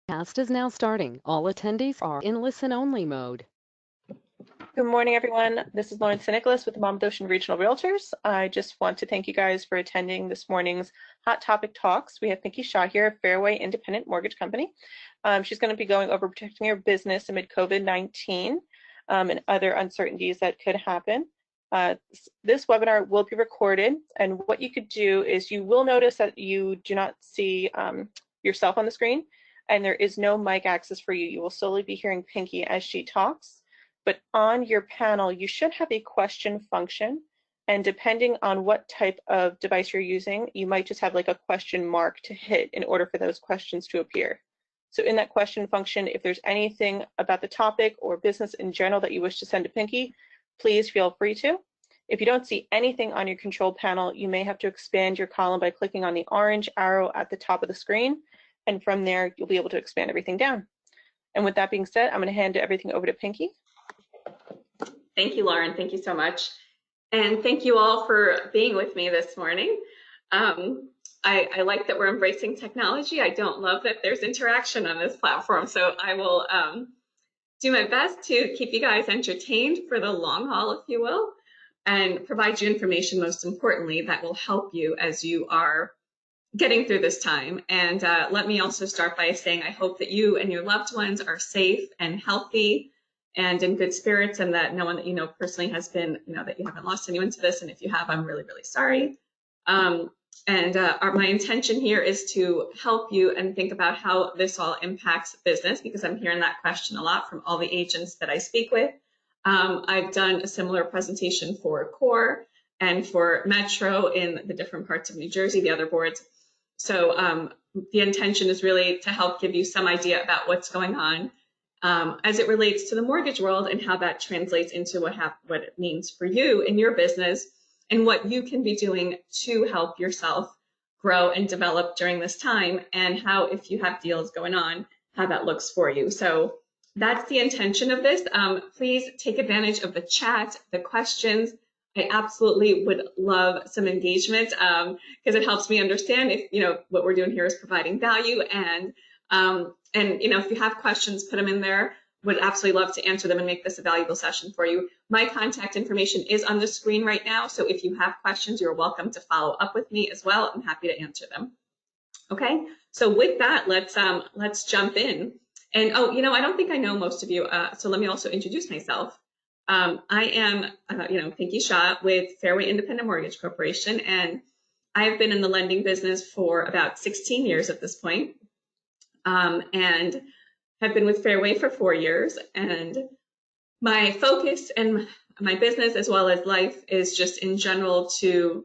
Cast is now starting. All attendees are in listen-only mode. Good morning, everyone. This is Lauren Nicholas with the Monmouth Ocean Regional Realtors. I just want to thank you guys for attending this morning's Hot Topic Talks. We have Pinky Shah here of Fairway Independent Mortgage Company. She's going to be going over protecting your business amid COVID-19 and other uncertainties that could happen. This webinar will be recorded, and what you could do is you will notice that you do not see yourself on the screen, and there is no mic access for you. You will solely be hearing Pinky as she talks. But on your panel, you should have a question function. And depending on what type of device you're using, you might just have like a question mark to hit in order for those questions to appear. So in that question function, if there's anything about the topic or business in general that you wish to send to Pinky, please feel free to. If you don't see anything on your control panel, you may have to expand your column by clicking on the orange arrow at the top of the screen. And from there, you'll be able to expand everything down. And with that being said, I'm going to hand everything over to Pinky. Thank you, Lauren. Thank you so much. And thank you all for being with me this morning. I like that we're embracing technology. I don't love that there's interaction on this platform. So I will do my best to keep you guys entertained for the long haul, if you will, and provide you information, most importantly, that will help you as you are getting through this time. And let me also start by saying I hope that you and your loved ones are safe and healthy and in good spirits, and that no one that you know personally has been, that you haven't lost anyone to this. And if you have, I'm really, really sorry. My intention here is to help you and think about how this all impacts business, because I'm hearing that question a lot from all the agents that I speak with. I've done a similar presentation for CORE and for Metro in the different parts of New Jersey, the other boards. So the intention is really to help give you some idea about what's going on as it relates to the mortgage world and how that translates into what it means for you in your business and what you can be doing to help yourself grow and develop during this time, and how, if you have deals going on, how that looks for you. So that's the intention of this. Please take advantage of the chat, the questions. I absolutely would love some engagement because it helps me understand if what we're doing here is providing value, and if you have questions, put them in there. Would absolutely love to answer them and make this a valuable session for you. My contact information is on the screen right now, so if you have questions, you're welcome to follow up with me as well. I'm happy to answer them. Okay, so with that, let's jump in. And I don't think I know most of you, so let me also introduce myself. I am, Pinky Shah with Fairway Independent Mortgage Corporation, and I've been in the lending business for about 16 years at this point. And have been with Fairway for 4 years, and my focus and my business as well as life is just in general to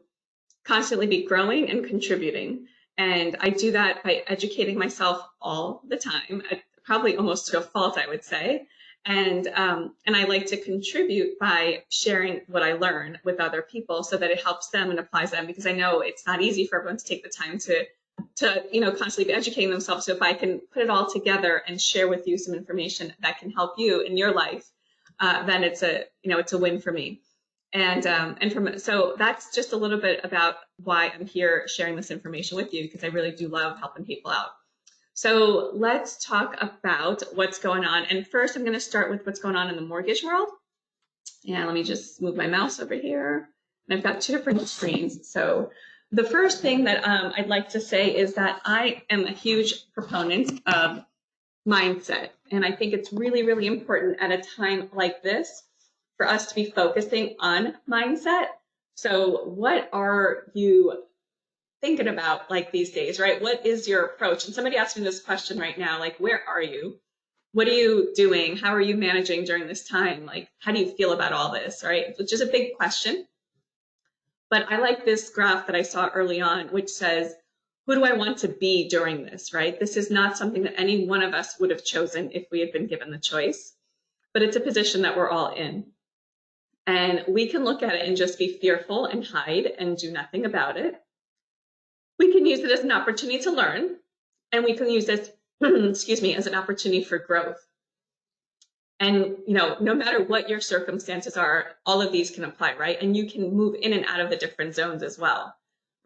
constantly be growing and contributing. And I do that by educating myself all the time, probably almost to a fault, I would say. And I like to contribute by sharing what I learn with other people so that it helps them and applies them, because I know it's not easy for everyone to take the time to constantly be educating themselves. So if I can put it all together and share with you some information that can help you in your life, then it's a win for me. So that's just a little bit about why I'm here sharing this information with you, because I really do love helping people out. So let's talk about what's going on. And first, I'm going to start with what's going on in the mortgage world. And let me just move my mouse over here. And I've got two different screens. So the first thing that I'd like to say is that I am a huge proponent of mindset. And I think it's really, really important at a time like this for us to be focusing on mindset. So what are you thinking about like these days, right? What is your approach? And somebody asked me this question right now, like, where are you? What are you doing? How are you managing during this time? Like, how do you feel about all this, right? Which is a big question. But I like this graph that I saw early on, which says, who do I want to be during this, right? This is not something that any one of us would have chosen if we had been given the choice, but it's a position that we're all in. And we can look at it and just be fearful and hide and do nothing about it. We can use it as an opportunity to learn, and we can use this, as an opportunity for growth. And, no matter what your circumstances are, all of these can apply, right? And you can move in and out of the different zones as well,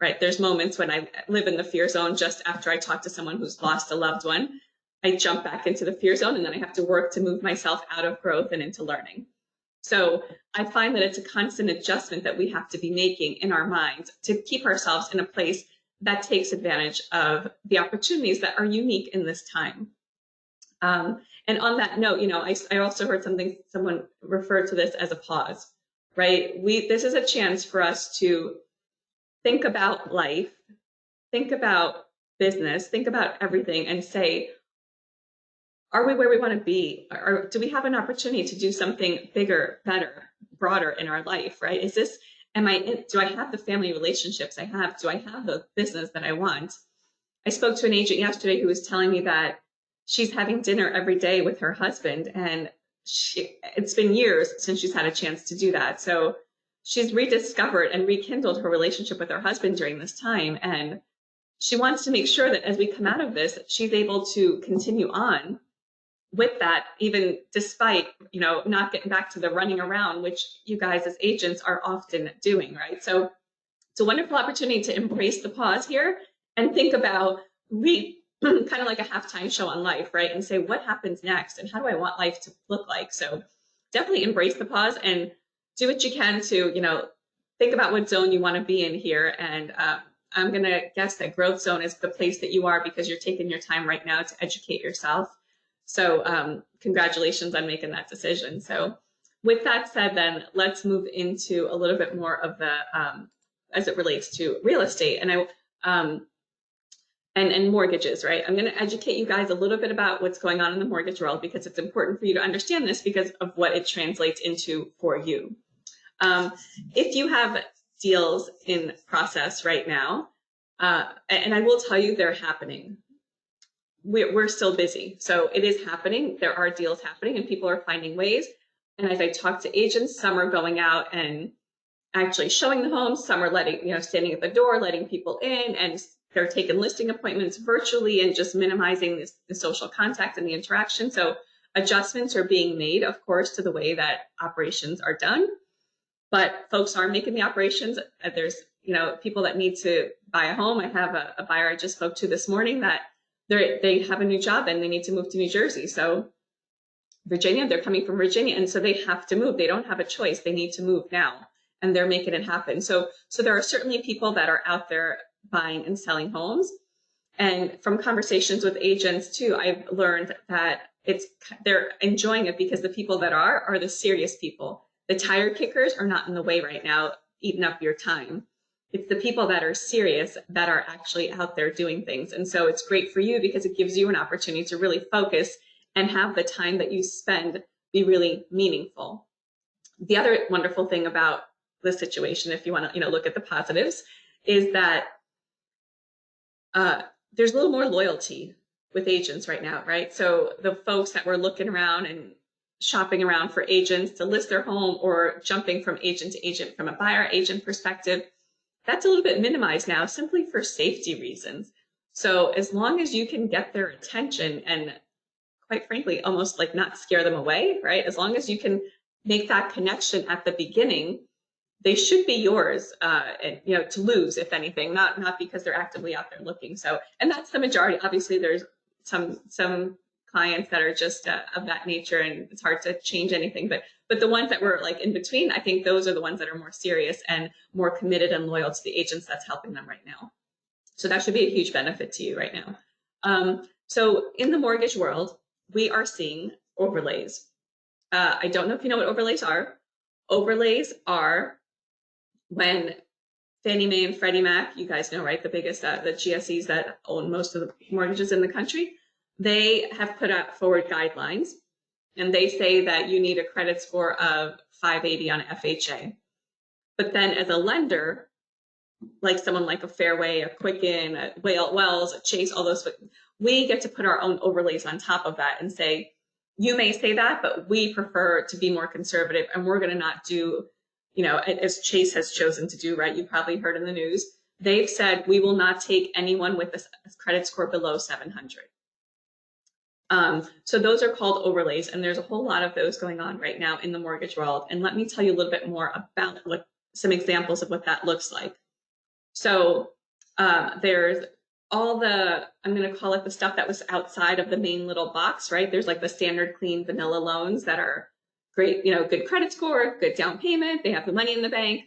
right? There's moments when I live in the fear zone just after I talk to someone who's lost a loved one. I jump back into the fear zone, and then I have to work to move myself out of growth and into learning. So I find that it's a constant adjustment that we have to be making in our minds to keep ourselves in a place that takes advantage of the opportunities that are unique in this time. And on that note, I also heard someone refer to this as a pause, right? This is a chance for us to think about life, think about business, think about everything, and say, are we where we want to be? Or do we have an opportunity to do something bigger, better, broader in our life, right? Do I have the family relationships I have? Do I have the business that I want? I spoke to an agent yesterday who was telling me that she's having dinner every day with her husband, and it's been years since she's had a chance to do that. So she's rediscovered and rekindled her relationship with her husband during this time. And she wants to make sure that as we come out of this, she's able to continue on with that, even despite, not getting back to the running around, which you guys as agents are often doing, right? So it's a wonderful opportunity to embrace the pause here and think about kind of like a halftime show on life, right? And say, what happens next and how do I want life to look like? So definitely embrace the pause and do what you can to, think about what zone you want to be in here. And I'm going to guess that growth zone is the place that you are because you're taking your time right now to educate yourself. So congratulations on making that decision. So with that said, then let's move into a little bit more of the, as it relates to real estate and mortgages, right? I'm going to educate you guys a little bit about what's going on in the mortgage world because it's important for you to understand this because of what it translates into for you. If you have deals in process right now, and I will tell you they're happening. We're still busy. So it is happening. There are deals happening and people are finding ways. And as I talk to agents, some are going out and actually showing the homes. Some are standing at the door, letting people in, and they're taking listing appointments virtually and just minimizing the social contact and the interaction. So adjustments are being made, of course, to the way that operations are done. But folks are making the operations. There's, people that need to buy a home. I have a buyer I just spoke to this morning that they have a new job and they need to move to New Jersey. So Virginia, they're coming from Virginia. And so they have to move. They don't have a choice. They need to move now and they're making it happen. So there are certainly people that are out there buying and selling homes. And from conversations with agents too, I've learned that they're enjoying it because the people that are the serious people. The tire kickers are not in the way right now, eating up your time. It's the people that are serious that are actually out there doing things. And so it's great for you because it gives you an opportunity to really focus and have the time that you spend be really meaningful. The other wonderful thing about the situation, if you want to, look at the positives, is that there's a little more loyalty with agents right now, right? So the folks that were looking around and shopping around for agents to list their home or jumping from agent to agent from a buyer agent perspective, that's a little bit minimized now simply for safety reasons. So as long as you can get their attention and quite frankly, almost like not scare them away, right? As long as you can make that connection at the beginning, they should be yours, and, to lose, if anything, not because they're actively out there looking. So, and that's the majority. Obviously, there's some clients that are just of that nature, and it's hard to change anything. But the ones that were like in between, I think those are the ones that are more serious and more committed and loyal to the agents that's helping them right now. So that should be a huge benefit to you right now. So in the mortgage world, we are seeing overlays. I don't know if you know what overlays are. Overlays are when Fannie Mae and Freddie Mac, you guys know, right, the biggest, the GSEs that own most of the mortgages in the country, they have put out forward guidelines, and they say that you need a credit score of 580 on FHA. But then as a lender, like someone like a Fairway, a Quicken, a Wells, a Chase, all those, we get to put our own overlays on top of that and say, you may say that, but we prefer to be more conservative, and we're going to not do, as Chase has chosen to do, right? You've probably heard in the news. They've said, we will not take anyone with a credit score below 700. So those are called overlays, and there's a whole lot of those going on right now in the mortgage world. And let me tell you a little bit more about some examples of what that looks like. So there's all the, I'm going to call it the stuff that was outside of the main little box, right? There's like the standard clean vanilla loans that are great, good credit score, good down payment, they have the money in the bank.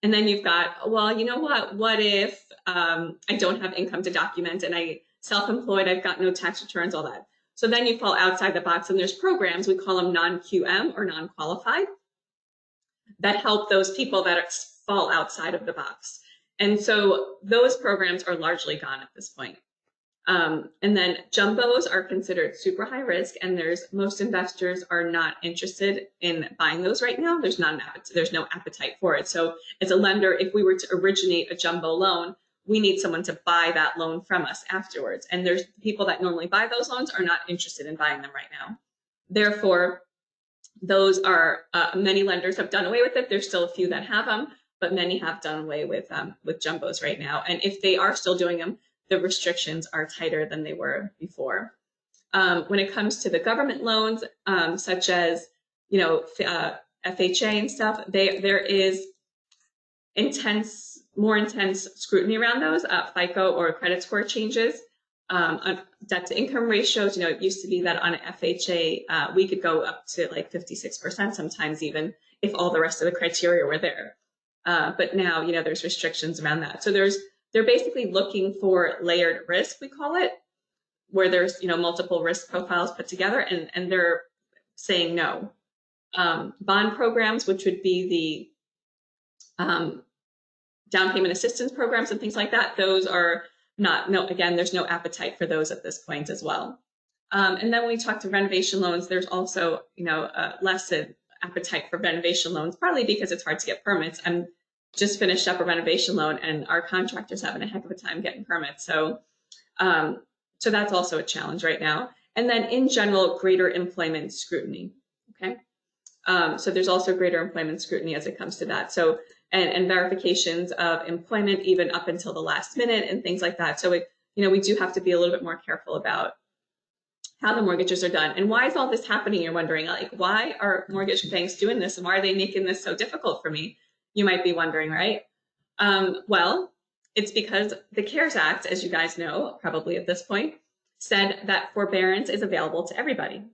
And then you've got, well, you know what if I don't have income to document and I self-employed, I've got no tax returns, all that. So then you fall outside the box, and there's programs, we call them non-QM or non-qualified, that help those people that fall outside of the box. And so those programs are largely gone at this point. And then jumbos are considered super high risk, and most investors are not interested in buying those right now. There's no appetite for it. So as a lender, if we were to originate a jumbo loan, we need someone to buy that loan from us afterwards. And there's people that normally buy those loans are not interested in buying them right now. Therefore, those are many lenders have done away with it. There's still a few that have them, but many have done away with jumbos right now. And if they are still doing them, the restrictions are tighter than they were before. When it comes to the government loans, such as FHA and stuff, there is more intense scrutiny around those. FICO or credit score changes, on debt to income ratios. It used to be that on an FHA we could go up to like 56% sometimes, even if all the rest of the criteria were there. But now there's restrictions around that. So they're basically looking for layered risk, we call it, where there's multiple risk profiles put together, and they're saying no. Bond programs, which would be the down payment assistance programs and things like that, those are again, there's no appetite for those at this point as well. And then when we talk to renovation loans, there's also less appetite for renovation loans, partly because it's hard to get permits. I'm just finished up a renovation loan, and our contractors having a heck of a time getting permits. So that's also a challenge right now. And then in general, greater employment scrutiny. Okay. So there's also greater employment scrutiny as it comes to that. So and verifications of employment even up until the last minute and things like that. So we do have to be a little bit more careful about how the mortgages are done. And why is all this happening? You're wondering, like, why are mortgage banks doing this, and why are they making this so difficult for me? You might be wondering, right? Well, it's because the CARES Act, as you guys know, probably at this point, said that forbearance is available to everybody.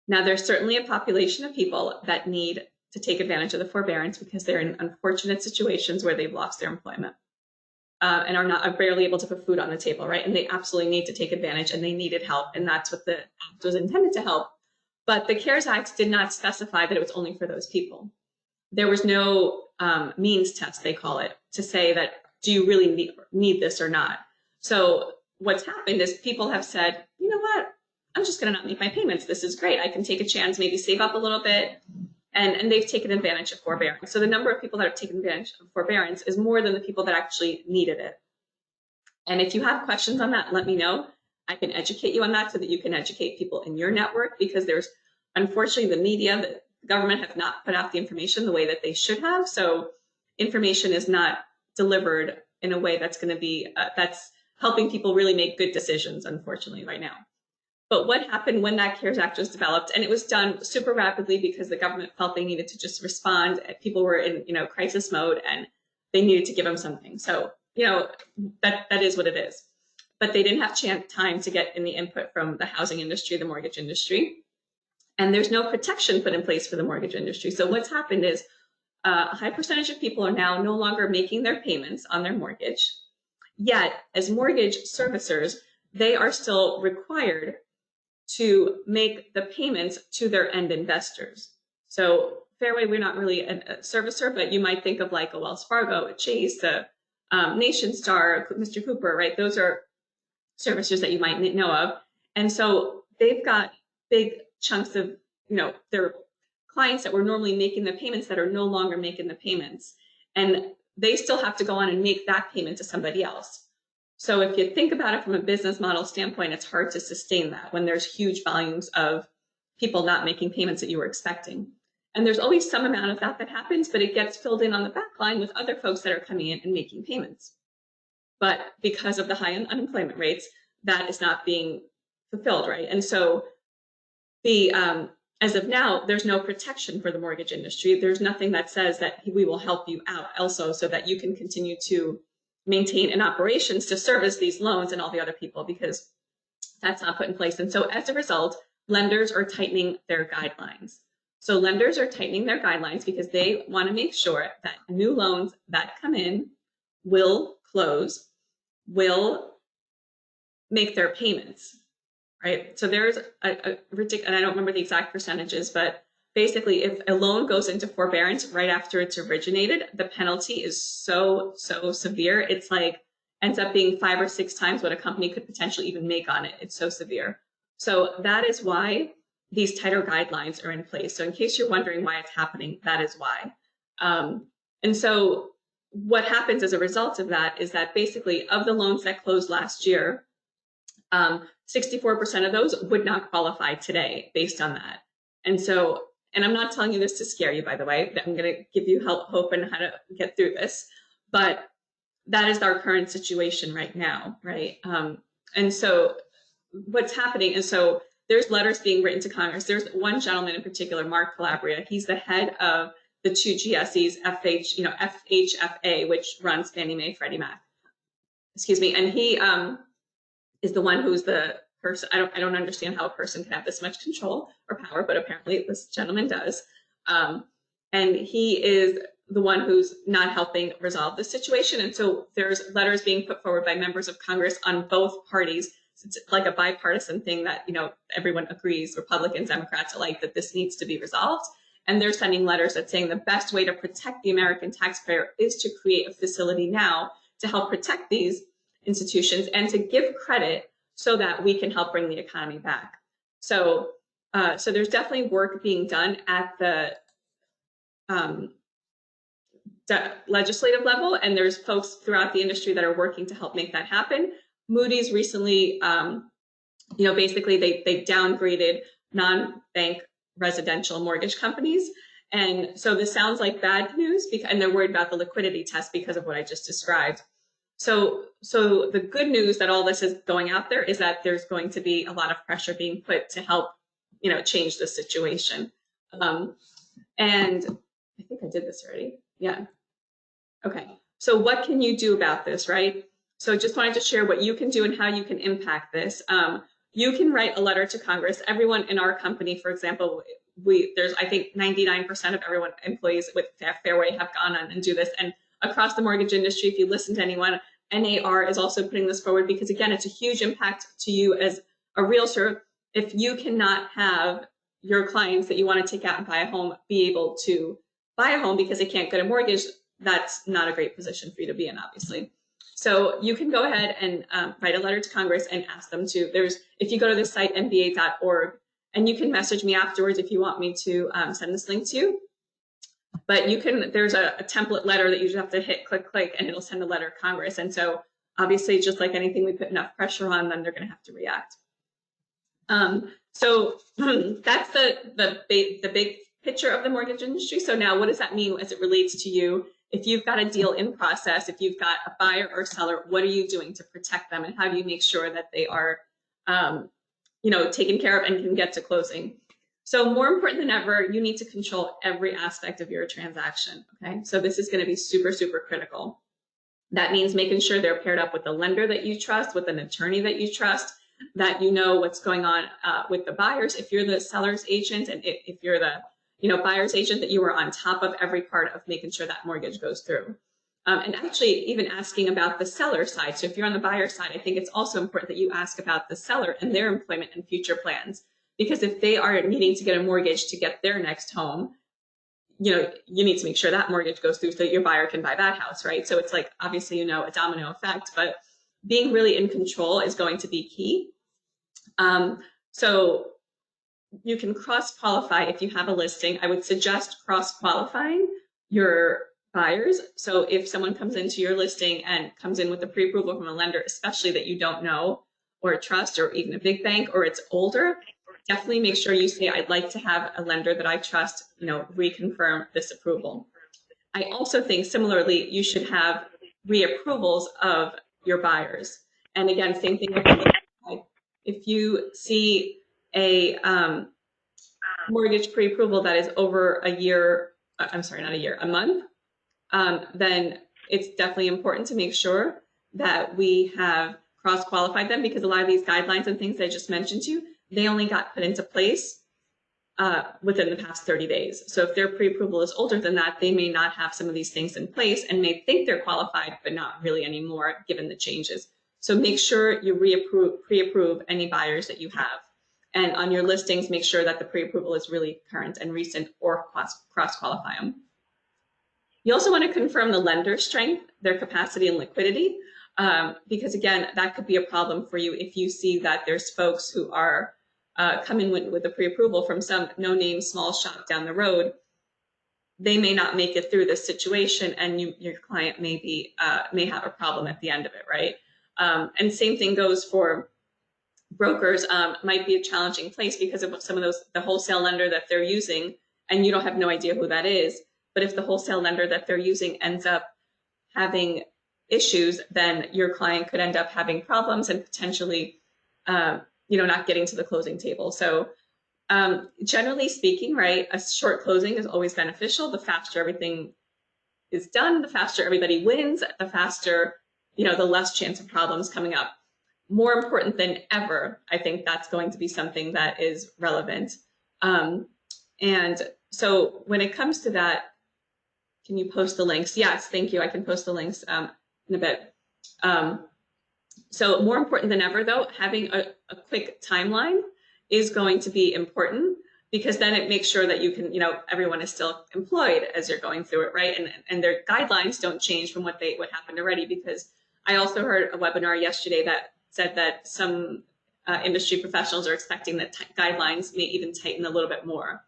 Now, there's certainly a population of people that need to take advantage of the forbearance because they're in unfortunate situations where they've lost their employment and are barely able to put food on the table, right? And they absolutely need to take advantage, and they needed help, and that's what the act was intended to help. But the CARES Act did not specify that it was only for those people. There was no means test, they call it, to say that, do you really need this or not? So what's happened is people have said, you know what, I'm just going to not make my payments. This is great. I can take a chance, maybe save up a little bit. And they've taken advantage of forbearance. So the number of people that have taken advantage of forbearance is more than the people that actually needed it. And if you have questions on that, let me know. I can educate you on that so that you can educate people in your network, because there's, unfortunately, the media, the government have not put out the information the way that they should have. So information is not delivered in a way that's going to be, that's helping people really make good decisions, unfortunately, right now. But what happened when that CARES Act was developed, and it was done super rapidly because the government felt they needed to just respond. People were in, crisis mode, and they needed to give them something. So, that is what it is. But they didn't have time to get any input from the housing industry, the mortgage industry, and there's no protection put in place for the mortgage industry. So what's happened is a high percentage of people are now no longer making their payments on their mortgage. Yet, as mortgage servicers, they are still required to make the payments to their end investors. So Fairway, we're not really a servicer, but you might think of like a Wells Fargo, a Chase, a Nation Star, Mr. Cooper, right? Those are servicers that you might know of. And so they've got big chunks of, their clients that were normally making the payments that are no longer making the payments. And they still have to go on and make that payment to somebody else. So if you think about it from a business model standpoint, it's hard to sustain that when there's huge volumes of people not making payments that you were expecting. And there's always some amount of that happens, but it gets filled in on the back line with other folks that are coming in and making payments. But because of the high unemployment rates, that is not being fulfilled, right? And so as of now, there's no protection for the mortgage industry. There's nothing that says that we will help you out also so that you can continue to maintain in operations to service these loans and all the other people, because that's not put in place. And so as a result, lenders are tightening their guidelines. So lenders are tightening their guidelines because they want to make sure that new loans that come in will close, will make their payments, right? So there's a ridiculous, and I don't remember the exact percentages, but basically if a loan goes into forbearance right after it's originated, the penalty is so severe. It's like ends up being 5 or 6 times what a company could potentially even make on it. It's so severe. So that is why these tighter guidelines are in place. So in case you're wondering why it's happening, that is why. And so what happens as a result of that is that basically of the loans that closed last year, 64% of those would not qualify today based on that. And so, and I'm not telling you this to scare you, by the way, I'm going to give you hope and how to get through this, but that is our current situation right now, right? And so what's happening is, so there's letters being written to Congress. There's one gentleman in particular, Mark Calabria. He's the head of the 2 GSEs, FHFA, which runs Fannie Mae, Freddie Mac. Excuse me. And he is the one who's the person. I don't understand how a person can have this much control or power, but apparently this gentleman does. And he is the one who's not helping resolve the situation. And so there's letters being put forward by members of Congress on both parties. It's like a bipartisan thing that, everyone agrees, Republicans, Democrats alike, that this needs to be resolved. And they're sending letters that saying the best way to protect the American taxpayer is to create a facility now to help protect these institutions and to give credit so that we can help bring the economy back. So there's definitely work being done at the legislative level, and there's folks throughout the industry that are working to help make that happen. Moody's recently, basically they downgraded non-bank residential mortgage companies. And so this sounds like bad news, and they're worried about the liquidity test because of what I just described. So the good news that all this is going out there is that there's going to be a lot of pressure being put to help, change the situation. And I think I did this already. Yeah. Okay. So what can you do about this, right? So just wanted to share what you can do and how you can impact this. You can write a letter to Congress. Everyone in our company, for example, there's, I think 99% of everyone employees with Fairway have gone on and do this. And across the mortgage industry, if you listen to anyone, NAR is also putting this forward because, again, it's a huge impact to you as a realtor. If you cannot have your clients that you want to take out and buy a home be able to buy a home because they can't get a mortgage, that's not a great position for you to be in, obviously. So you can go ahead and write a letter to Congress and ask them to. If you go to the site mba.org, and you can message me afterwards if you want me to send this link to you. But there's a template letter that you just have to hit click, and it'll send a letter to Congress. And so obviously, just like anything, we put enough pressure on them, they're going to have to react. So that's the big picture of the mortgage industry. So now what does that mean as it relates to you? If you've got a deal in process, if you've got a buyer or seller, what are you doing to protect them? And how do you make sure that they are taken care of and can get to closing? So more important than ever, you need to control every aspect of your transaction, okay? So this is going to be super, super critical. That means making sure they're paired up with a lender that you trust, with an attorney that you trust, that you know what's going on with the buyers. If you're the seller's agent, and if you're the buyer's agent, that you are on top of every part of making sure that mortgage goes through. And actually even asking about the seller side. So if you're on the buyer side, I think it's also important that you ask about the seller and their employment and future plans. Because if they are needing to get a mortgage to get their next home, you need to make sure that mortgage goes through so that your buyer can buy that house, right? So it's like, obviously, a domino effect, but being really in control is going to be key. So you can cross-qualify if you have a listing. I would suggest cross-qualifying your buyers. So if someone comes into your listing and comes in with a pre-approval from a lender, especially that you don't know or trust, or even a big bank, or it's older, definitely make sure you say, I'd like to have a lender that I trust, reconfirm this approval. I also think similarly, you should have reapprovals of your buyers. And again, same thing with the listing side. If you see a mortgage pre-approval that is over a year, I'm sorry, not a year, a month, then it's definitely important to make sure that we have cross-qualified them, because a lot of these guidelines and things that I just mentioned to you, they only got put into place within the past 30 days. So if their pre-approval is older than that, they may not have some of these things in place and may think they're qualified, but not really anymore given the changes. So make sure you pre-approve any buyers that you have. And on your listings, make sure that the pre-approval is really current and recent, or cross-qualify them. You also want to confirm the lender's strength, their capacity and liquidity, because again, that could be a problem for you if you see that there's folks who are coming with a pre-approval from some no-name small shop down the road. They may not make it through this situation, and your client may have a problem at the end of it, right? And same thing goes for brokers. Might be a challenging place because of some of the wholesale lender that they're using, and you don't have no idea who that is. But if the wholesale lender that they're using ends up having issues, then your client could end up having problems and potentially, not getting to the closing table. So generally speaking, right, a short closing is always beneficial. The faster everything is done, the faster everybody wins, the faster, the less chance of problems coming up. More important than ever, I think that's going to be something that is relevant. And so when it comes to that, can you post the links? Yes, thank you. I can post the links in a bit. So more important than ever, though, having a quick timeline is going to be important, because then it makes sure that you can, everyone is still employed as you're going through it, right? And their guidelines don't change from what happened already, because I also heard a webinar yesterday that said that some industry professionals are expecting that guidelines may even tighten a little bit more.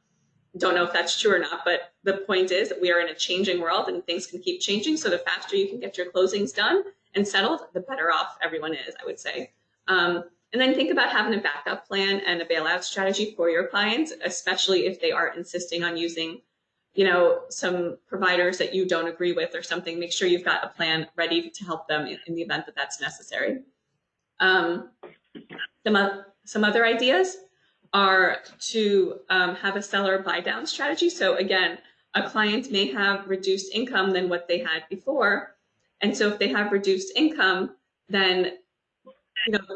Don't know if that's true or not, but the point is that we are in a changing world and things can keep changing. So the faster you can get your closings done and settled, the better off everyone is, I would say. And then think about having a backup plan and a bailout strategy for your clients, especially if they are insisting on using, some providers that you don't agree with or something. Make sure you've got a plan ready to help them in the event that that's necessary. Some other ideas are to have a seller buy down strategy. So again, a client may have reduced income than what they had before. And so if they have reduced income, then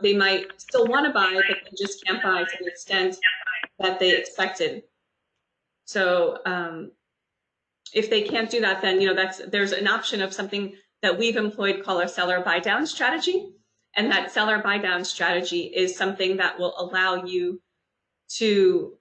they might still want to buy, but they just can't buy to the extent that they expected. So if they can't do that, then there's an option of something that we've employed called a seller buy down strategy. And that seller buy down strategy is something that will allow you to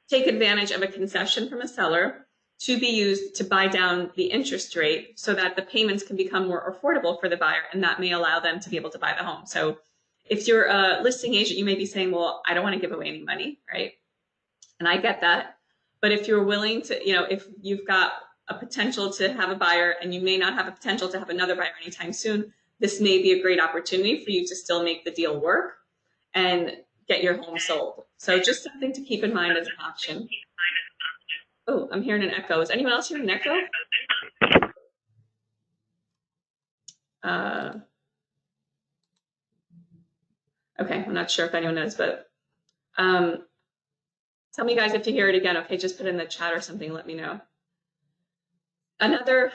take advantage of a concession from a seller to be used to buy down the interest rate so that the payments can become more affordable for the buyer, and that may allow them to be able to buy the home. So if you're a listing agent, you may be saying, well, I don't want to give away any money, right? And I get that. But if you're willing to, if you've got a potential to have a buyer and you may not have a potential to have another buyer anytime soon, this may be a great opportunity for you to still make the deal work and get your home sold. So just something to keep in mind as an option. Oh, I'm hearing an echo. Is anyone else hearing an echo? Okay, I'm not sure if anyone knows, but tell me, guys, if you hear it again. Okay, just put it in the chat or something, let me know. Another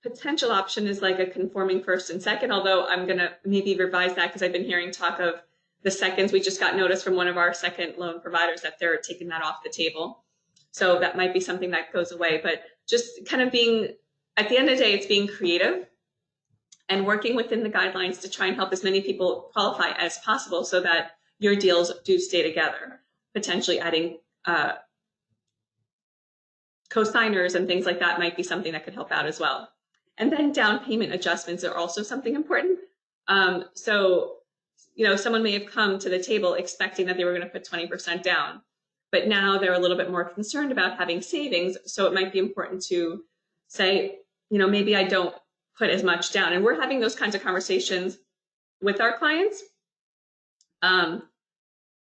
potential option is like a conforming first and second, although I'm going to maybe revise that because I've been hearing talk of the seconds. We just got notice from one of our second loan providers that they're taking that off the table. So that might be something that goes away, but just kind of being, at the end of the day, it's being creative and working within the guidelines to try and help as many people qualify as possible so that your deals do stay together, potentially adding co-signers and things like that might be something that could help out as well. And then down payment adjustments are also something important. So, someone may have come to the table expecting that they were going to put 20% down, but now they're a little bit more concerned about having savings. So it might be important to say, maybe I don't put as much down. And we're having those kinds of conversations with our clients.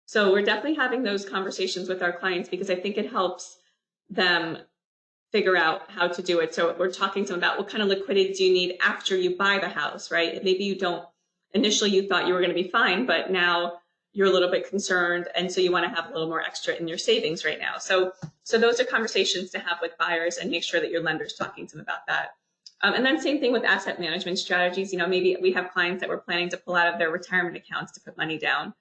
So we're definitely having those conversations with our clients because I think it helps them figure out how to do it. So we're talking to them about what kind of liquidity do you need after you buy the house, right? Maybe you don't, initially you thought you were going to be fine, but now you're a little bit concerned. And so you want to have a little more extra in your savings right now. So those are conversations to have with buyers and make sure that your lender's talking to them about that. And then same thing with asset management strategies. Maybe we have clients that were planning to pull out of their retirement accounts to put money down,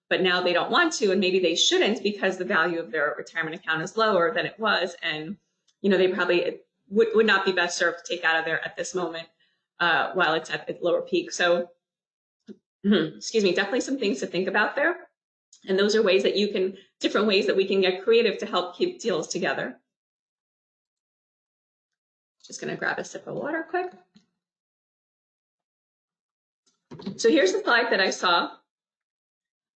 but now they don't want to, and maybe they shouldn't because the value of their retirement account is lower than it was, and they probably would not be best served to take out of there at this moment while it's at its lower peak. So, excuse me, definitely some things to think about there. And those are ways that different ways that we can get creative to help keep deals together. Just going to grab a sip of water quick. So here's the slide that I saw.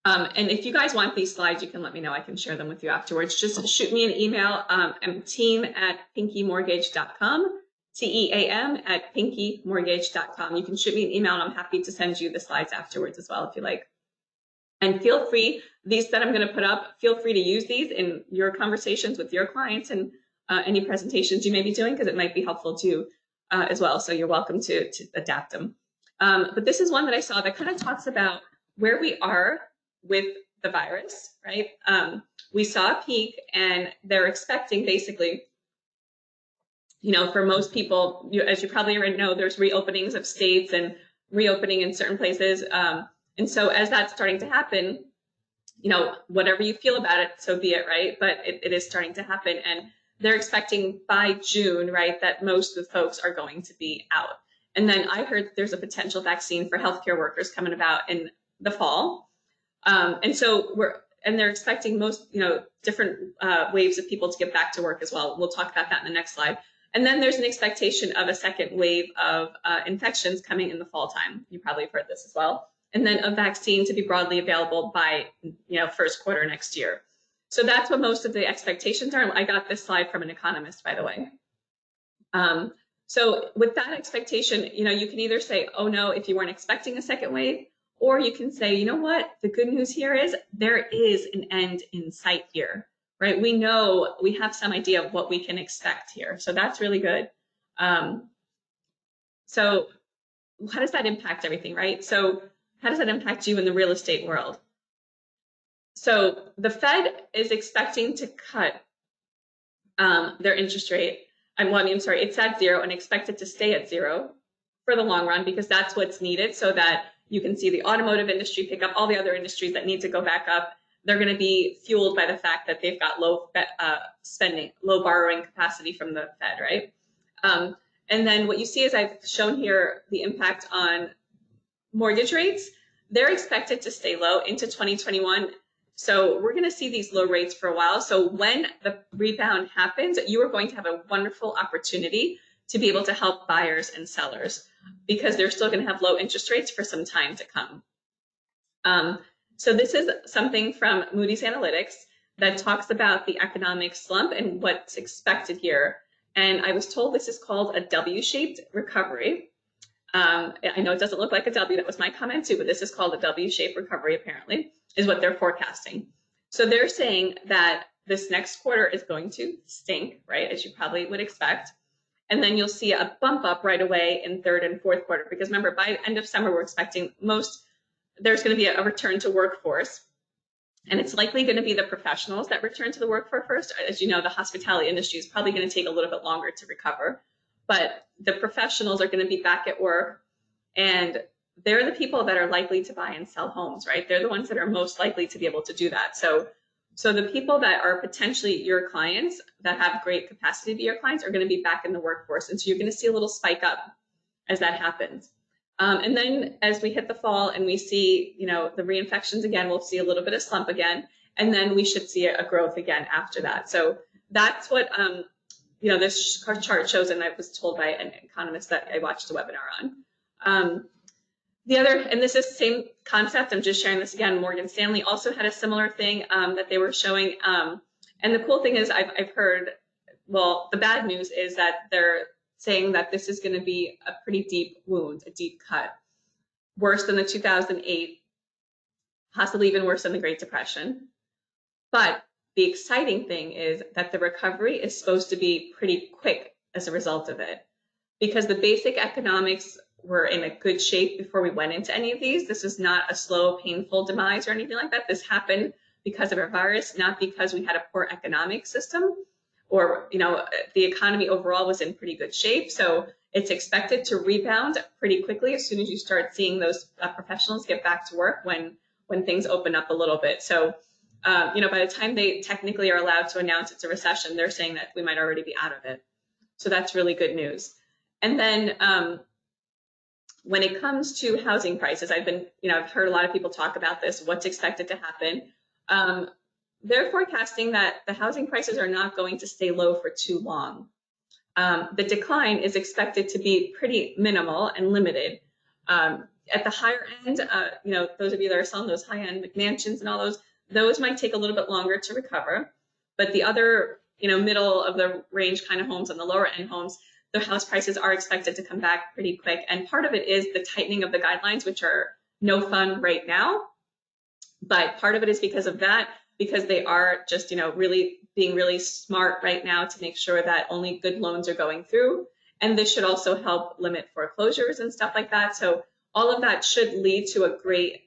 And if you guys want these slides, you can let me know. I can share them with you afterwards. Just shoot me an email. I'm team@pinkymortgage.com, team@pinkymortgage.com. You can shoot me an email, and I'm happy to send you the slides afterwards as well if you like. And feel free, these that I'm going to put up, feel free to use these in your conversations with your clients and any presentations you may be doing, because it might be helpful too as well. So you're welcome to adapt them. But this is one that I saw that kind of talks about where we are with the virus, right? We saw a peak, and they're expecting basically, for most people, as you probably already know, there's reopenings of states and reopening in certain places. And so as that's starting to happen, whatever you feel about it, so be it, right? But it is starting to happen. And they're expecting by June, right, that most of the folks are going to be out. And then I heard that there's a potential vaccine for healthcare workers coming about in the fall. And so they're expecting most, different waves of people to get back to work as well. We'll talk about that in the next slide. And then there's an expectation of a second wave of infections coming in the fall time. You probably have heard this as well. And then a vaccine to be broadly available by, first quarter next year. So that's what most of the expectations are. I got this slide from an economist, by the way. So with that expectation, you can either say, oh no, if you weren't expecting a second wave, or you can say, you know what, the good news here is there is an end in sight here, right? We know, we have some idea of what we can expect here. So that's really good. So how does that impact everything, right? So how does that impact you in the real estate world? So the Fed is expecting to cut their interest rate. It's at 0 and expect it to stay at 0 for the long run, because that's what's needed so that you can see the automotive industry pick up, all the other industries that need to go back up. They're going to be fueled by the fact that they've got low spending, low borrowing capacity from the Fed, right? And then what you see is I've shown here the impact on mortgage rates. They're expected to stay low into 2021. So we're going to see these low rates for a while. So when the rebound happens, you are going to have a wonderful opportunity to be able to help buyers and sellers, because they're still going to have low interest rates for some time to come. So this is something from Moody's Analytics that talks about the economic slump and what's expected here. And I was told this is called a W-shaped recovery. I know it doesn't look like a W, that was my comment too, but this is called a W-shaped recovery, apparently, is what they're forecasting. So they're saying that this next quarter is going to stink, right, as you probably would expect. And then you'll see a bump up right away in third and fourth quarter, because remember, by end of summer, we're expecting there's going to be a return to workforce. And it's likely going to be the professionals that return to the workforce first. As you know, the hospitality industry is probably going to take a little bit longer to recover, but the professionals are going to be back at work, and they're the people that are likely to buy and sell homes, right? They're the ones that are most likely to be able to do that. So the people that are potentially your clients, that have great capacity to be your clients, are going to be back in the workforce. And so you're going to see a little spike up as that happens. And then as we hit the fall and we see, the reinfections again, we'll see a little bit of slump again, and then we should see a growth again after that. So that's what, this chart shows, and I was told by an economist that I watched a webinar on. And this is the same concept, I'm just sharing this again. Morgan Stanley also had a similar thing that they were showing. And the cool thing is I've heard, well, the bad news is that they're saying that this is going to be a pretty deep wound, a deep cut, worse than the 2008, possibly even worse than the Great Depression. But the exciting thing is that the recovery is supposed to be pretty quick as a result of it, because the basic economics were in a good shape before we went into any of these. This is not a slow, painful demise or anything like that. This happened because of a virus, not because we had a poor economic system or, the economy overall was in pretty good shape. So it's expected to rebound pretty quickly as soon as you start seeing those professionals get back to work when things open up a little bit. So, by the time they technically are allowed to announce it's a recession, they're saying that we might already be out of it. So that's really good news. And then when it comes to housing prices, I've heard a lot of people talk about this, what's expected to happen. They're forecasting that the housing prices are not going to stay low for too long. The decline is expected to be pretty minimal and limited. At the higher end, those of you that are selling those high-end mansions and all those might take a little bit longer to recover. But the other, middle of the range kind of homes and the lower end homes, the house prices are expected to come back pretty quick. And part of it is the tightening of the guidelines, which are no fun right now. But part of it is because of that, because they are just, really being really smart right now to make sure that only good loans are going through. And this should also help limit foreclosures and stuff like that. So all of that should lead to a great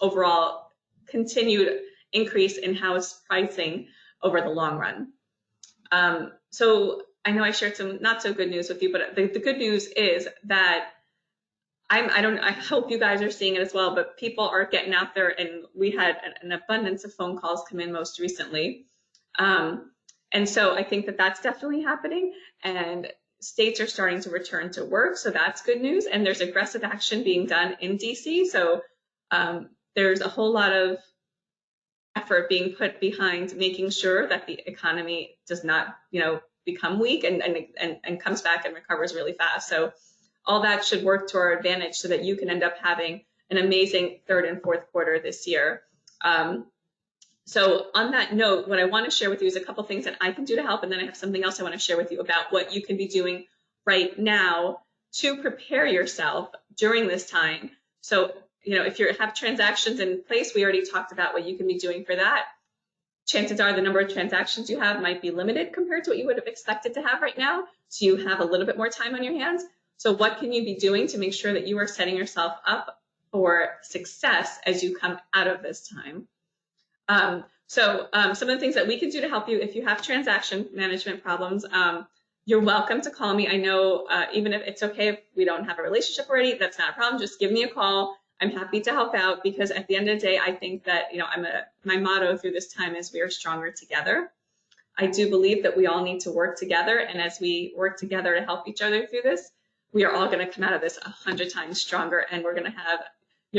overall continued increase in house pricing over the long run. So I know I shared some not so good news with you, but the good news is that I hope you guys are seeing it as well, but people are getting out there, and we had an abundance of phone calls come in most recently. And so I think that that's definitely happening, and states are starting to return to work. So that's good news. And there's aggressive action being done in DC. So there's a whole lot of effort being put behind making sure that the economy does not, become weak and comes back and recovers really fast. So all that should work to our advantage so that you can end up having an amazing third and fourth quarter this year. So on that note, what I want to share with you is a couple things that I can do to help, and then I have something else I want to share with you about what you can be doing right now to prepare yourself during this time. So, if you have transactions in place, we already talked about what you can be doing for that. Chances are the number of transactions you have might be limited compared to what you would have expected to have right now. So you have a little bit more time on your hands. So what can you be doing to make sure that you are setting yourself up for success as you come out of this time? Some of the things that we can do to help you if you have transaction management problems, you're welcome to call me. I know even if it's okay if we don't have a relationship already, that's not a problem. Just give me a call. I'm happy to help out, because at the end of the day, I think that, my motto through this time is we are stronger together. I do believe that we all need to work together. And as we work together to help each other through this, we are all going to come out of this 100 times stronger. And you're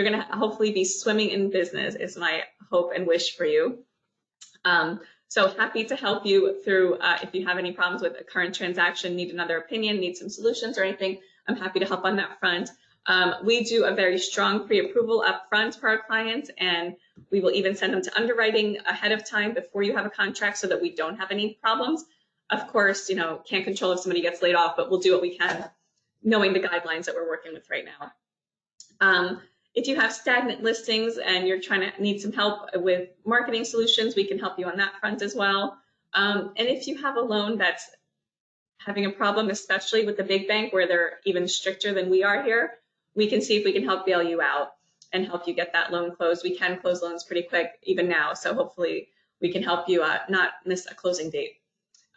going to hopefully be swimming in business is my hope and wish for you. So happy to help you through if you have any problems with a current transaction, need another opinion, need some solutions or anything, I'm happy to help on that front. We do a very strong pre-approval up front for our clients, and we will even send them to underwriting ahead of time before you have a contract so that we don't have any problems. Of course, can't control if somebody gets laid off, but we'll do what we can knowing the guidelines that we're working with right now. If you have stagnant listings and you're need some help with marketing solutions, we can help you on that front as well. And if you have a loan that's having a problem, especially with the big bank where they're even stricter than we are here, we can see if we can help bail you out and help you get that loan closed. We can close loans pretty quick even now, so hopefully we can help you not miss a closing date.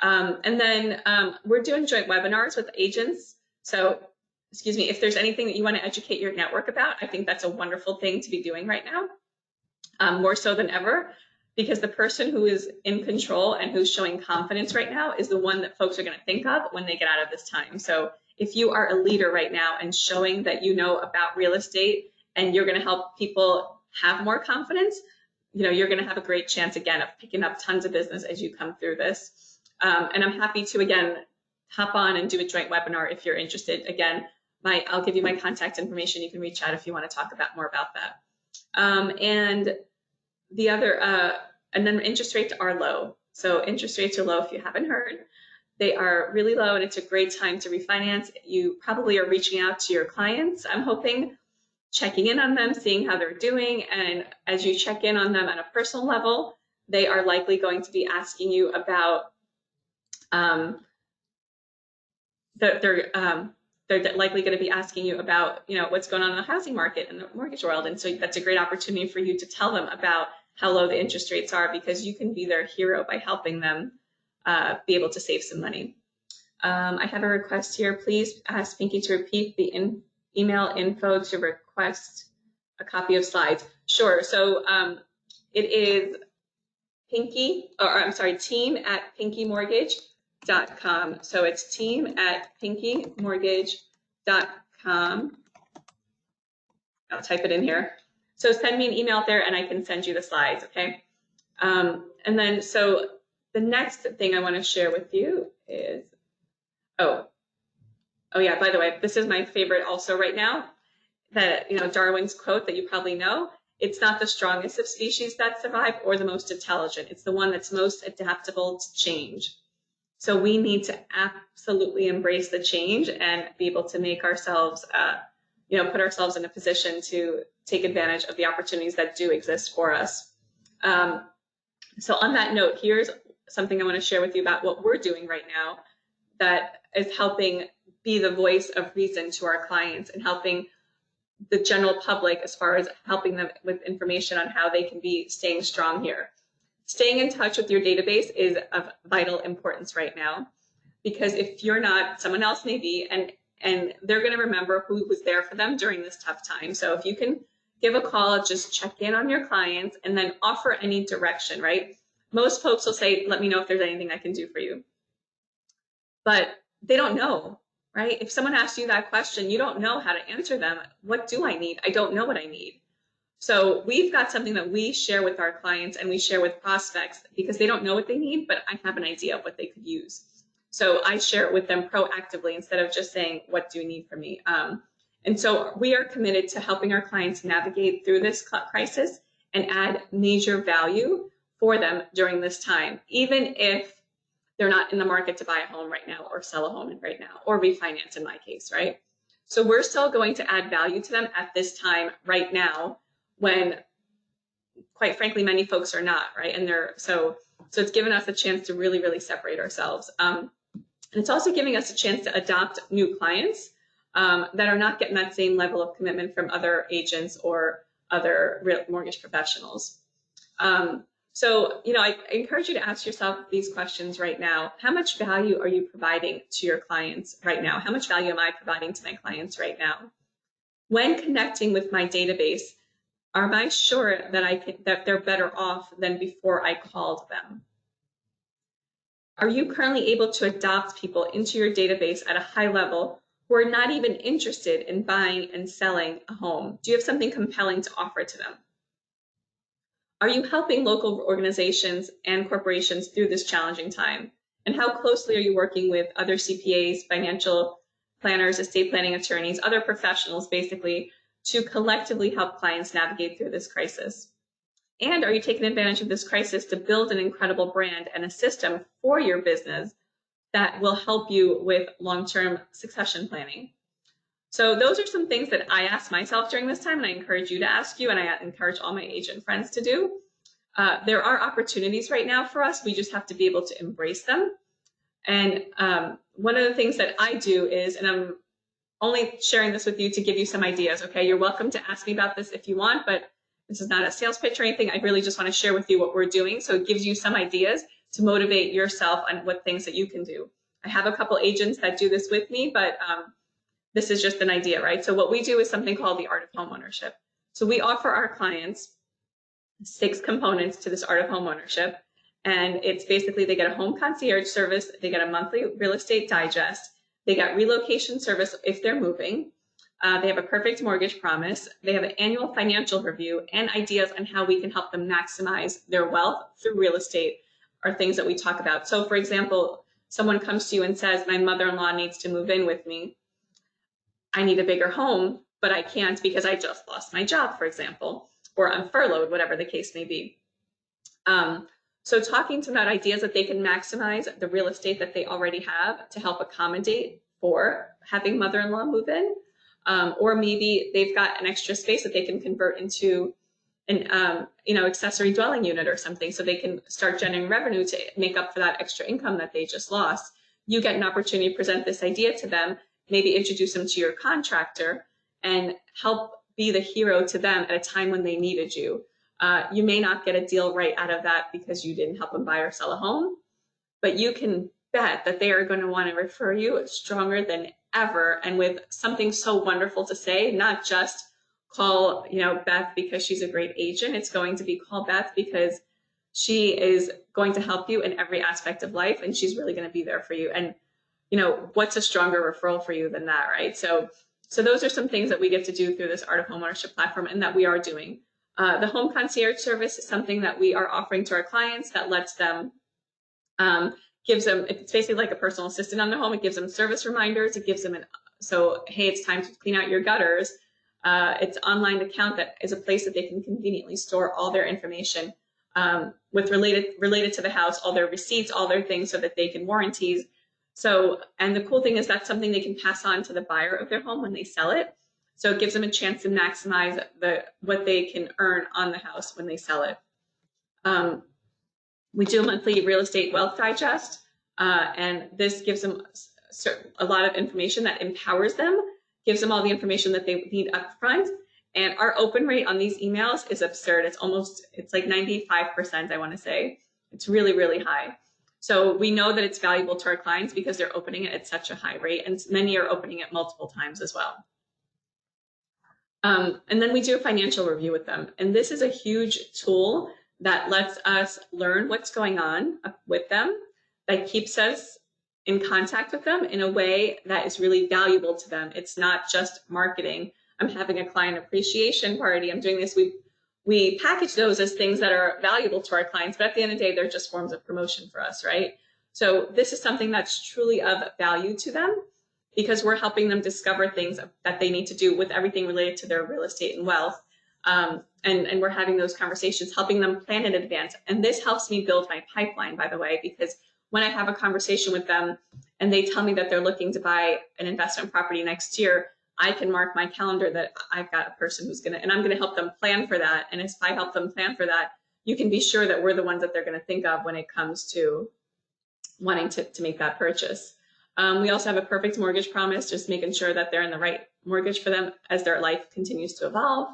And then we're doing joint webinars with agents. So, if there's anything that you want to educate your network about, I think that's a wonderful thing to be doing right now, more so than ever, because the person who is in control and who's showing confidence right now is the one that folks are going to think of when they get out of this time. So if you are a leader right now and showing that you know about real estate and you're going to help people have more confidence, you're going to have a great chance again of picking up tons of business as you come through this. And I'm happy to, again, hop on and do a joint webinar if you're interested. Again, I'll give you my contact information. You can reach out if you want to talk more about that. And the other, and then interest rates are low. So interest rates are low if you haven't heard. They are really low, and it's a great time to refinance. You probably are reaching out to your clients, I'm hoping, checking in on them, seeing how they're doing. And as you check in on them on a personal level, they are likely going to be asking you about they're likely going to be asking you about, what's going on in the housing market and the mortgage world. And so that's a great opportunity for you to tell them about how low the interest rates are, because you can be their hero by helping them be able to save some money. I have a request here. Please ask Pinky to repeat the email info to request a copy of slides. Sure. So it is team@pinkymortgage.com. So it's team@pinkymortgage.com. I'll type it in here. So send me an email there and I can send you the slides, okay? And then, so the next thing I want to share with you is, oh yeah, by the way, this is my favorite also right now, that, Darwin's quote that you probably know. It's not the strongest of species that survive or the most intelligent. It's the one that's most adaptable to change. So we need to absolutely embrace the change and be able to make ourselves, put ourselves in a position to take advantage of the opportunities that do exist for us. So on that note, here's something I want to share with you about what we're doing right now that is helping be the voice of reason to our clients and helping the general public as far as helping them with information on how they can be staying strong here. Staying in touch with your database is of vital importance right now, because if you're not, someone else may be, and they're going to remember who was there for them during this tough time. So if you can give a call, just check in on your clients and then offer any direction, right? Most folks will say, let me know if there's anything I can do for you. But they don't know, right? If someone asks you that question, you don't know how to answer them. What do I need? I don't know what I need. So we've got something that we share with our clients and we share with prospects because they don't know what they need, but I have an idea of what they could use. So I share it with them proactively instead of just saying, what do you need from me? And so we are committed to helping our clients navigate through this crisis and add major value for them during this time, even if they're not in the market to buy a home right now or sell a home right now or refinance in my case, right? So we're still going to add value to them at this time right now when, quite frankly, many folks are not, right? And so it's given us a chance to really, really separate ourselves. And it's also giving us a chance to adopt new clients that are not getting that same level of commitment from other agents or other mortgage professionals. So, I encourage you to ask yourself these questions right now. How much value are you providing to your clients right now? How much value am I providing to my clients right now? When connecting with my database, am I sure that they're better off than before I called them? Are you currently able to adopt people into your database at a high level who are not even interested in buying and selling a home? Do you have something compelling to offer to them? Are you helping local organizations and corporations through this challenging time? And how closely are you working with other CPAs, financial planners, estate planning attorneys, other professionals, basically, to collectively help clients navigate through this crisis? And are you taking advantage of this crisis to build an incredible brand and a system for your business that will help you with long-term succession planning? So those are some things that I asked myself during this time, and I encourage you to ask you, and I encourage all my agent friends to do. There are opportunities right now for us. We just have to be able to embrace them. And one of the things that I do is, and I'm only sharing this with you to give you some ideas, okay? You're welcome to ask me about this if you want, but this is not a sales pitch or anything. I really just want to share with you what we're doing, so it gives you some ideas to motivate yourself on what things that you can do. I have a couple agents that do this with me, but this is just an idea, right? So what we do is something called the Art of Homeownership. So we offer our clients 6 components to this Art of Homeownership. And it's basically, they get a home concierge service, they get a monthly real estate digest, they get relocation service if they're moving, they have a perfect mortgage promise, they have an annual financial review, and ideas on how we can help them maximize their wealth through real estate are things that we talk about. So for example, someone comes to you and says, my mother-in-law needs to move in with me. I need a bigger home, but I can't because I just lost my job, for example, or I'm furloughed, whatever the case may be. So talking to them about ideas that they can maximize the real estate that they already have to help accommodate for having mother-in-law move in, or maybe they've got an extra space that they can convert into an accessory dwelling unit or something, so they can start generating revenue to make up for that extra income that they just lost. You get an opportunity to present this idea to them, maybe introduce them to your contractor and help be the hero to them at a time when they needed you. You may not get a deal right out of that because you didn't help them buy or sell a home, but you can bet that they are going to want to refer you stronger than ever, and with something so wonderful to say, not just call, Beth because she's a great agent. It's going to be call Beth because she is going to help you in every aspect of life, and she's really going to be there for you. And what's a stronger referral for you than that, right? So those are some things that we get to do through this Art of Homeownership platform, and that we are doing. The home concierge service is something that we are offering to our clients that lets them, gives them, it's basically like a personal assistant on their home. It gives them service reminders. It gives them hey, it's time to clean out your gutters. It's an online account that is a place that they can conveniently store all their information with related to the house, all their receipts, all their things, so that they can warranties. So, and the cool thing is that's something they can pass on to the buyer of their home when they sell it. So it gives them a chance to maximize what they can earn on the house when they sell it. We do a monthly real estate wealth digest, and this gives them a lot of information that empowers them, gives them all the information that they need up front. And our open rate on these emails is absurd. It's like 95%, I want to say. It's really, really high. So we know that it's valuable to our clients because they're opening it at such a high rate, and many are opening it multiple times as well. And then we do a financial review with them. And this is a huge tool that lets us learn what's going on with them, that keeps us in contact with them in a way that is really valuable to them. It's not just marketing. I'm having a client appreciation party. I'm doing this. We package those as things that are valuable to our clients, but at the end of the day, they're just forms of promotion for us, right? So this is something that's truly of value to them, because we're helping them discover things that they need to do with everything related to their real estate and wealth. And we're having those conversations, helping them plan in advance. And this helps me build my pipeline, by the way, because when I have a conversation with them and they tell me that they're looking to buy an investment property next year, I can mark my calendar that I've got a person who's and I'm going to help them plan for that. And if I help them plan for that, you can be sure that we're the ones that they're going to think of when it comes to wanting to make that purchase. We also have a perfect mortgage promise, just making sure that they're in the right mortgage for them as their life continues to evolve.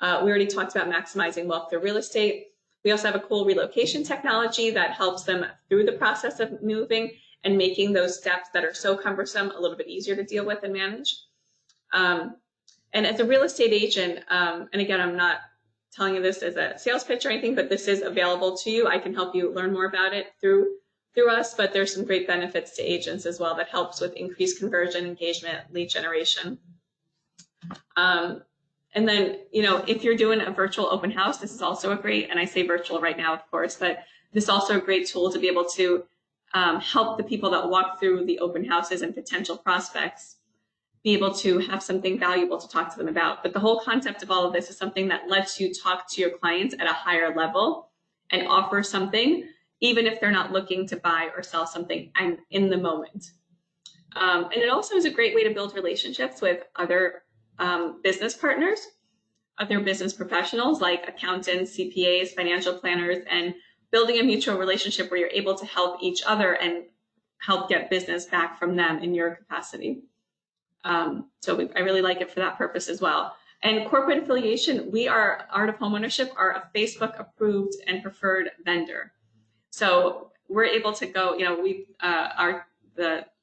We already talked about maximizing wealth through real estate. We also have a cool relocation technology that helps them through the process of moving and making those steps that are so cumbersome a little bit easier to deal with and manage. And as a real estate agent, and again, I'm not telling you this as a sales pitch or anything, but this is available to you. I can help you learn more about it through us, but there's some great benefits to agents as well that helps with increased conversion, engagement, lead generation. And then, if you're doing a virtual open house, this is also a great, and I say virtual right now, of course, but this is also a great tool to be able to help the people that walk through the open houses and potential prospects be able to have something valuable to talk to them about. But the whole concept of all of this is something that lets you talk to your clients at a higher level and offer something, even if they're not looking to buy or sell something and in the moment. And it also is a great way to build relationships with other business partners, other business professionals like accountants, CPAs, financial planners, and building a mutual relationship where you're able to help each other and help get business back from them in your capacity. I really like it for that purpose as well. And corporate affiliation, we are Art of Homeownership, are a Facebook approved and preferred vendor. So we're able to go,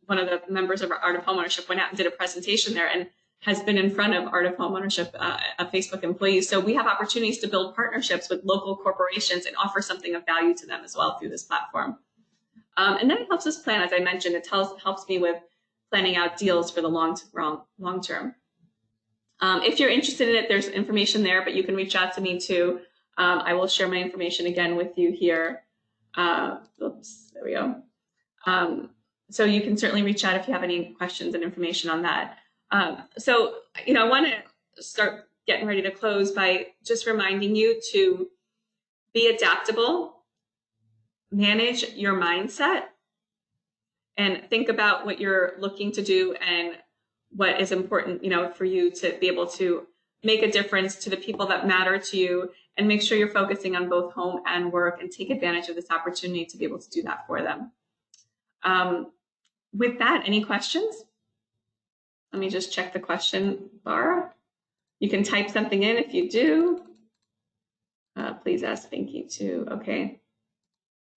one of the members of our Art of Homeownership went out and did a presentation there and has been in front of Art of Homeownership, Facebook employees. So we have opportunities to build partnerships with local corporations and offer something of value to them as well through this platform. And then it helps us plan, as I mentioned, it helps me with planning out deals for the long term. If you're interested in it, there's information there, but you can reach out to me too. I will share my information again with you here. Oops, there we go. So you can certainly reach out if you have any questions and information on that. I want to start getting ready to close by just reminding you to be adaptable, manage your mindset, and think about what you're looking to do and what is important, for you to be able to make a difference to the people that matter to you, and make sure you're focusing on both home and work, and take advantage of this opportunity to be able to do that for them. With that, any questions? Let me just check the question bar. You can type something in if you do. Please ask Pinky too. Okay.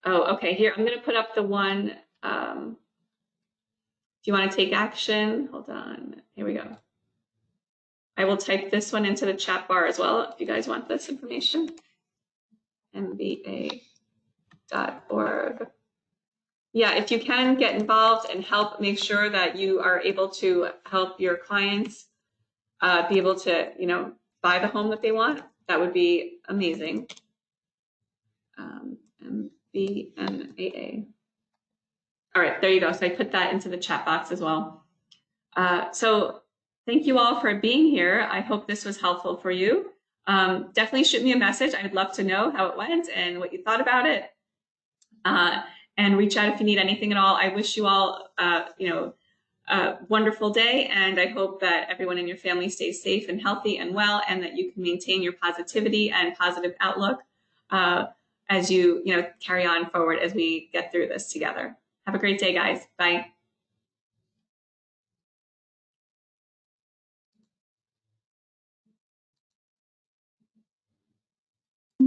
Oh, okay, here, I'm going to put up the one. If you want to take action, hold on. Here we go. I will type this one into the chat bar as well if you guys want this information. MBA.org. Yeah, if you can get involved and help make sure that you are able to help your clients be able to, buy the home that they want, that would be amazing. MBNAA. All right, there you go. So I put that into the chat box as well. So thank you all for being here. I hope this was helpful for you. Definitely shoot me a message. I'd love to know how it went and what you thought about it. And reach out if you need anything at all. I wish you all, a wonderful day, and I hope that everyone in your family stays safe and healthy and well, and that you can maintain your positivity and positive outlook as you, carry on forward as we get through this together. Have a great day, guys. Bye.